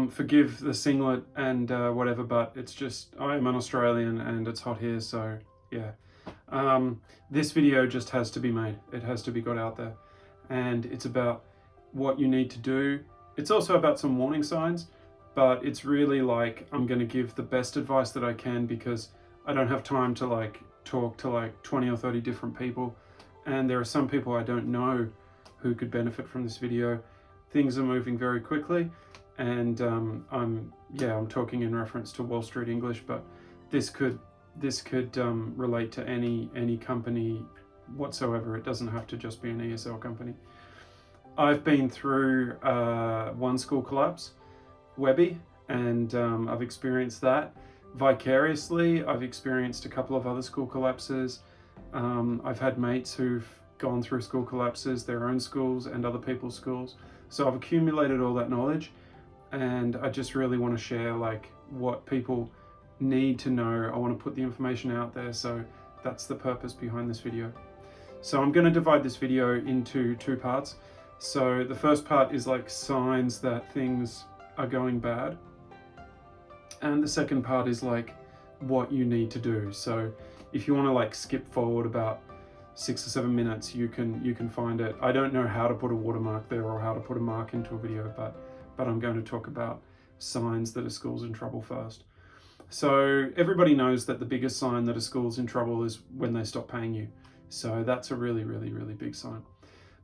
Forgive the singlet and whatever, but it's just, I'm an Australian and it's hot here, so yeah. This video just has to be made. It has to be got out there. And it's about what you need to do. It's also about some warning signs, but it's really like, I'm going to give the best advice that I can because I don't have time to like talk to like 20 or 30 different people. And there are some people I don't know who could benefit from this video. Things are moving very quickly, and I'm talking in reference to Wall Street English, but this could relate to any company whatsoever. It doesn't have to just be an ESL company. I've been through one school collapse, Webby, and I've experienced that vicariously. I've experienced a couple of other school collapses. I've had mates who've gone through school collapses, their own schools and other people's schools. So I've accumulated all that knowledge, and I just really want to share like what people need to know. I want to put the information out there, so that's the purpose behind this video. So I'm going to divide this video into two parts. So the first part is like signs that things are going bad, and the second part is like what you need to do. So if you want to like skip forward about 6 or 7 minutes, you can find it. I don't know how to put a watermark there or how to put a mark into a video, but I'm going to talk about signs that a school's in trouble first. So everybody knows that the biggest sign that a school's in trouble is when they stop paying you. So that's a really, really, really big sign.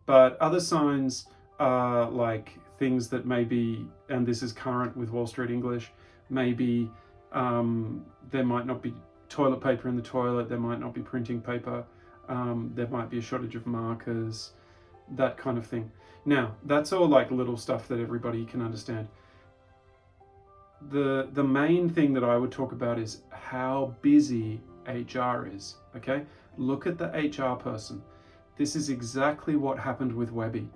But other signs are like things that maybe, and this is current with Wall Street English, maybe there might not be toilet paper in the toilet, there might not be printing paper, there might be a shortage of markers, that kind of thing. Now, that's all like little stuff that everybody can understand. The main thing that I would talk about is how busy HR is, okay? Look at the HR person. This is exactly what happened with Webby.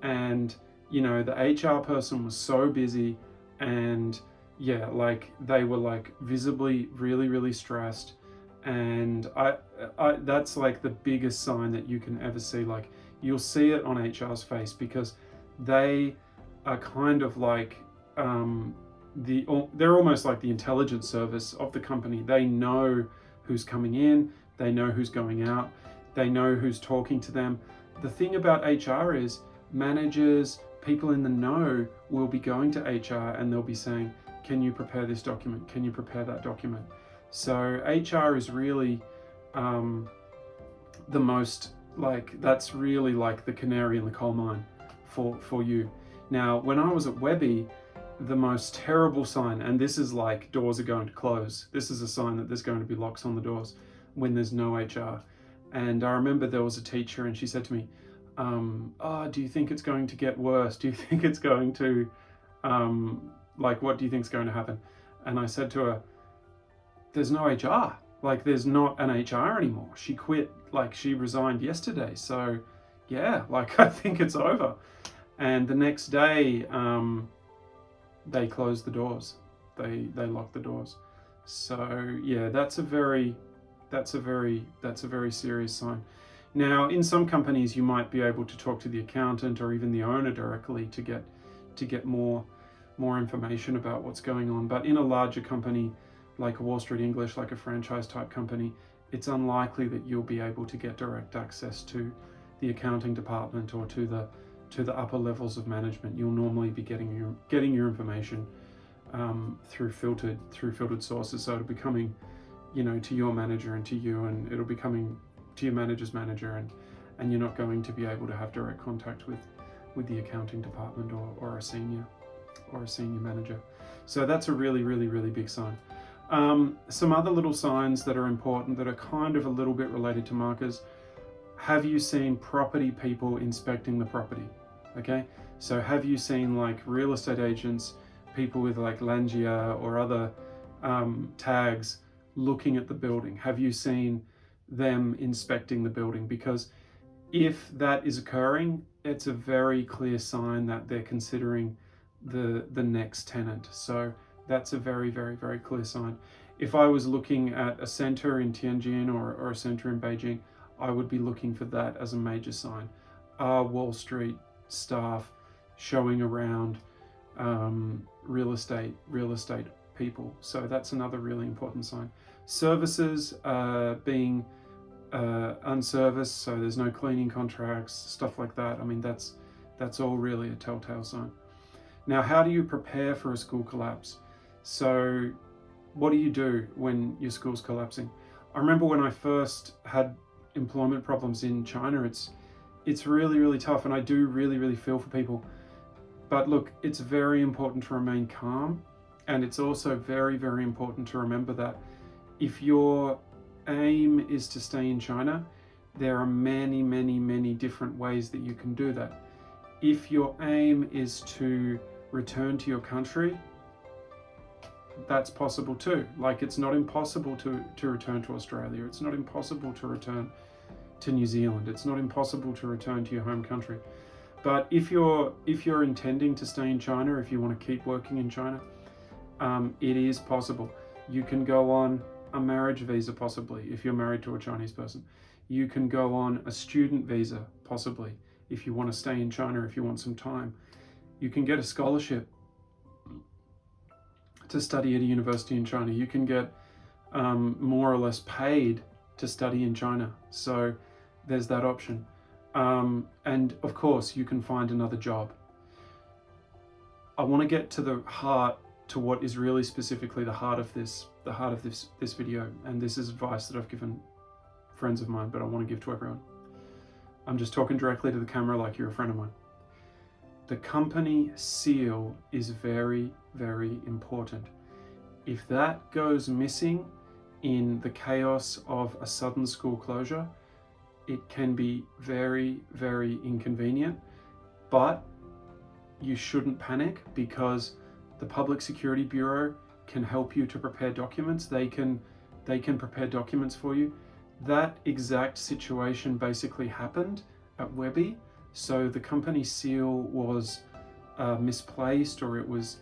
And, you know, the HR person was so busy, and yeah, like they were like visibly really, really stressed. And I that's like the biggest sign that you can ever see. Like you'll see it on HR's face because they are kind of like, they're almost like the intelligence service of the company. They know who's coming in, they know who's going out, they know who's talking to them. The thing about HR is managers, people in the know will be going to HR and they'll be saying, can you prepare this document? Can you prepare that document? So HR is really the most like, that's really like the canary in the coal mine for you. Now, when I was at Webby, the most terrible sign, and this is like doors are going to close. This is a sign that there's going to be locks on the doors when there's no HR. And I remember there was a teacher and she said to me, do you think it's going to get worse? Do you think it's going to, like, what do you think is going to happen? And I said to her, there's no HR. Like, there's not an HR anymore. She quit, like, she resigned yesterday. So, yeah, like, I think it's over. And the next day, they closed the doors. They locked the doors. So, yeah, that's a very serious sign. Now, in some companies, you might be able to talk to the accountant or even the owner directly to get more information about what's going on. But in a larger company, like a Wall Street English, like a franchise type company, it's unlikely that you'll be able to get direct access to the accounting department or to the upper levels of management. You'll normally be getting your information through filtered sources. So it'll be coming, you know, to your manager and to you, and it'll be coming to your manager's manager, and you're not going to be able to have direct contact with the accounting department or a senior manager. So that's a really, really, really big sign. Some other little signs that are important that are kind of a little bit related to markers. Have you seen property people inspecting the property? Okay, so have you seen like real estate agents, people with like Langia or other tags looking at the building? Have you seen them inspecting the building? Because if that is occurring, it's a very clear sign that they're considering the next tenant. So that's a very, very, very clear sign. If I was looking at a center in Tianjin or a center in Beijing, I would be looking for that as a major sign. Are Wall Street staff showing around real estate people. So that's another really important sign. Services being unserviced, so there's no cleaning contracts, stuff like that. I mean, that's all really a telltale sign. Now, how do you prepare for a school collapse? So what do you do when your school's collapsing? I remember when I first had employment problems in China, it's really, really tough, and I do really, really feel for people. But look, it's very important to remain calm, and it's also very, very important to remember that if your aim is to stay in China, there are many, many, many different ways that you can do that. If your aim is to return to your country, that's possible too. Like, it's not impossible to return to Australia. It's not impossible to return to New Zealand. It's not impossible to return to your home country. But if you're intending to stay in China, if you want to keep working in China, it is possible. You can go on a marriage visa, possibly, if you're married to a Chinese person. You can go on a student visa, possibly, if you want to stay in China, if you want some time. You can get a scholarship to study at a university in China. You can get more or less paid to study in China. So there's that option. And of course, you can find another job. I want to get to the heart, to what is really specifically the heart of this video. And this is advice that I've given friends of mine, but I want to give to everyone. I'm just talking directly to the camera like you're a friend of mine. The company seal is very, very important. If that goes missing in the chaos of a sudden school closure, it can be very, very inconvenient, but you shouldn't panic, because the Public Security Bureau can help you to prepare documents. They can prepare documents for you. That exact situation basically happened at Webby. So the company seal was misplaced, or it was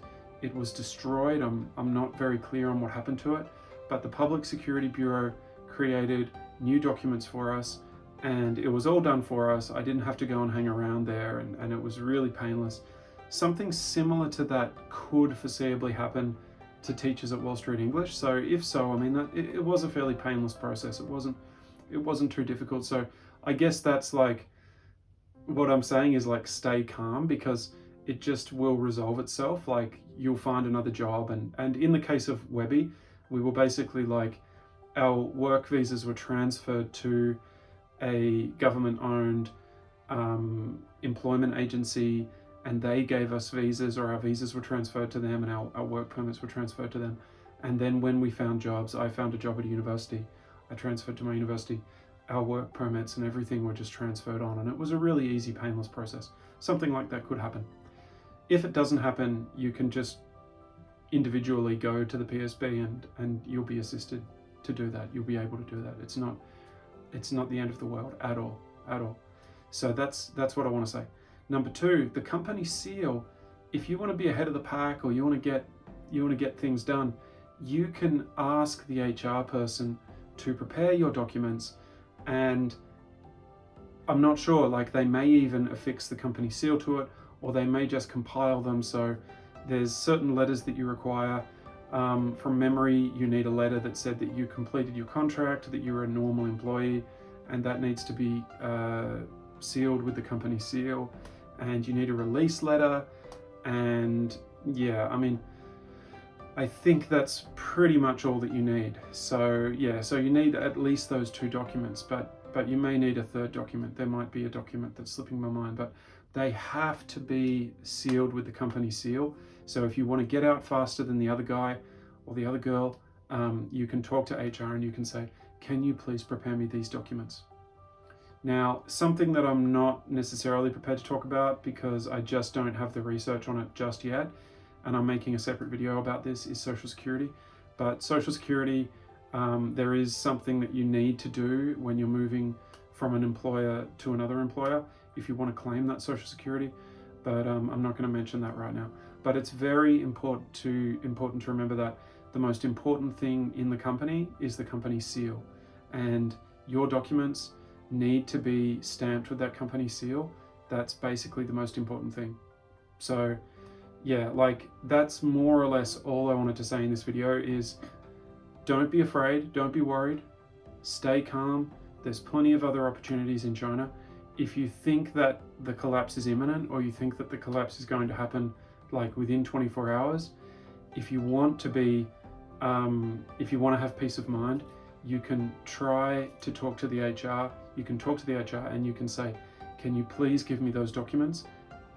destroyed. I'm not very clear on what happened to it, but the Public Security Bureau created new documents for us, and it was all done for us. I didn't have to go and hang around there, and it was really painless. Something similar to that could foreseeably happen to teachers at Wall Street English. So if so, I mean, it was a fairly painless process. It wasn't too difficult. So I guess that's like, what I'm saying is, like, stay calm, because it just will resolve itself. Like, you'll find another job. And in the case of Webby, we were basically like, our work visas were transferred to a government-owned employment agency, and they gave us visas, or our visas were transferred to them, and our work permits were transferred to them. And then when we found jobs, I found a job at a university, I transferred to my university, our work permits and everything were just transferred on, and it was a really easy, painless process. Something like that could happen. If it doesn't happen, you can just individually go to the PSB and you'll be assisted to do that. You'll be able to do that. It's not the end of the world at all. So that's what I want to say. Number two, the company seal. If you want to be ahead of the pack, or you want to get things done, you can ask the HR person to prepare your documents, and I'm not sure, like, they may even affix the company seal to it, or they may just compile them. So there's certain letters that you require. From memory, you need a letter that said that you completed your contract, that you're a normal employee, and that needs to be sealed with the company seal. And you need a release letter, and yeah, I mean, I think that's pretty much all that you need. So yeah, so you need at least those two documents, but you may need a third document. There might be a document that's slipping my mind, but they have to be sealed with the company seal. So if you want to get out faster than the other guy or the other girl, you can talk to HR and you can say, can you please prepare me these documents? Now, something that I'm not necessarily prepared to talk about, because I just don't have the research on it just yet, and I'm making a separate video about this, is Social Security. But Social Security, there is something that you need to do when you're moving from an employer to another employer if you want to claim that Social Security. But I'm not going to mention that right now. But it's very important to remember that the most important thing in the company is the company seal, and your documents need to be stamped with that company seal. That's basically the most important thing. So yeah, like that's more or less all I wanted to say in this video is don't be afraid, don't be worried, stay calm. There's plenty of other opportunities in China. If you think that the collapse is imminent, or you think that the collapse is going to happen like within 24 hours, if you want to be, if you want to have peace of mind, you can try to talk to the HR. You can talk to the HR and you can say, can you please give me those documents?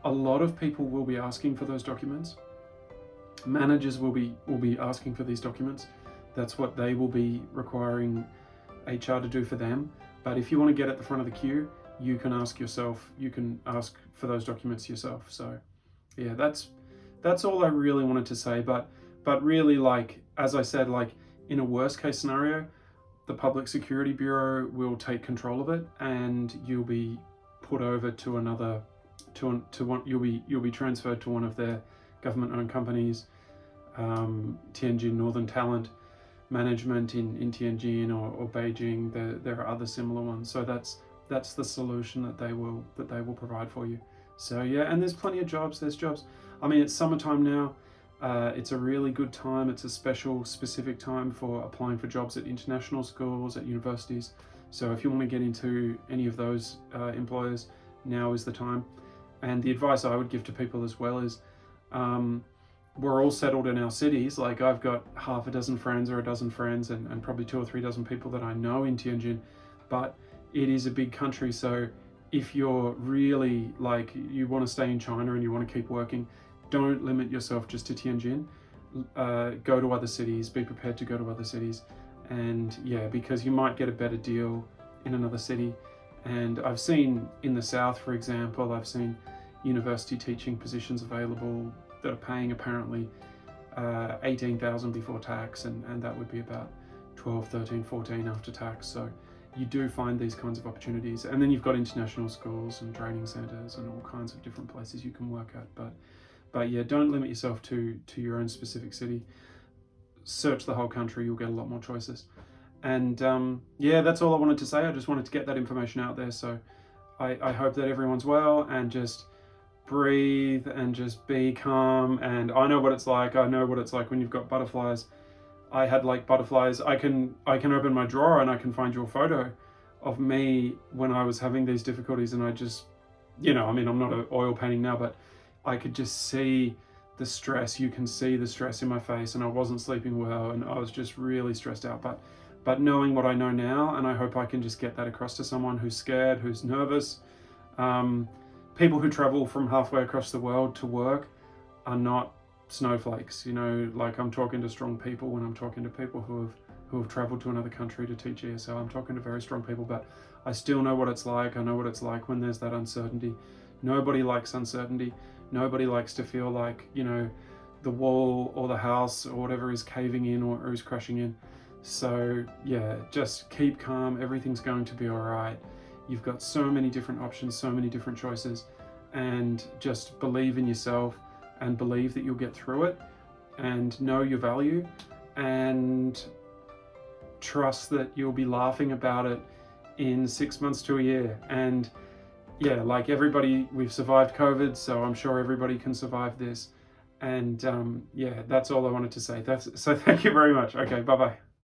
A lot of people will be asking for those documents. Managers will be asking for these documents. That's what they will be requiring HR to do for them. But if you want to get at the front of the queue, you can ask yourself, you can ask for those documents yourself. So yeah, that's all I really wanted to say. But really, like, as I said, like in a worst case scenario, the Public Security Bureau will take control of it and you'll be put over to another, you'll be transferred to one of their government-owned companies, Tianjin Northern Talent Management in Tianjin or Beijing. There are other similar ones. So that's the solution that they will provide for you. So yeah, and there's plenty of jobs. There's jobs. I mean, it's summertime now. It's a really good time. It's a specific time for applying for jobs at international schools, at universities. So if you want to get into any of those employers, now is the time. And the advice I would give to people as well is, we're all settled in our cities. Like I've got half a dozen friends or a dozen friends and probably 2 or 3 dozen people that I know in Tianjin, but it is a big country. So if you're really like, you want to stay in China and you want to keep working, don't limit yourself just to Tianjin. Go to other cities, be prepared to go to other cities. And yeah, because you might get a better deal in another city. And I've seen in the south, for example, I've seen university teaching positions available that are paying apparently 18,000 before tax, and that would be about 12, 13, 14 after tax. So you do find these kinds of opportunities. And then you've got international schools and training centers and all kinds of different places you can work at. But yeah, don't limit yourself to your own specific city. Search the whole country, you'll get a lot more choices. And yeah, that's all I wanted to say. I just wanted to get that information out there. So I hope that everyone's well, and just breathe and just be calm. And I know what it's like. I know what it's like when you've got butterflies. I had like butterflies. I can open my drawer and I can find your photo of me when I was having these difficulties, and I just, you know, I mean, I'm not an oil painting now, but I could just see the stress. You can see the stress in my face, and I wasn't sleeping well, and I was just really stressed out. But knowing what I know now, and I hope I can just get that across to someone who's scared, who's nervous. People who travel from halfway across the world to work are not snowflakes. You know, like I'm talking to strong people when I'm talking to people who have traveled to another country to teach ESL. I'm talking to very strong people, but I still know what it's like. I know what it's like when there's that uncertainty. Nobody likes uncertainty. Nobody likes to feel like, you know, the wall or the house or whatever is caving in or is crashing in. So yeah, just keep calm. Everything's going to be all right. You've got so many different options, so many different choices, and just believe in yourself and believe that you'll get through it, and know your value, and trust that you'll be laughing about it in 6 months to a year. And yeah, like everybody, we've survived COVID, so I'm sure everybody can survive this. And yeah, that's all I wanted to say. So thank you very much. Okay, bye-bye.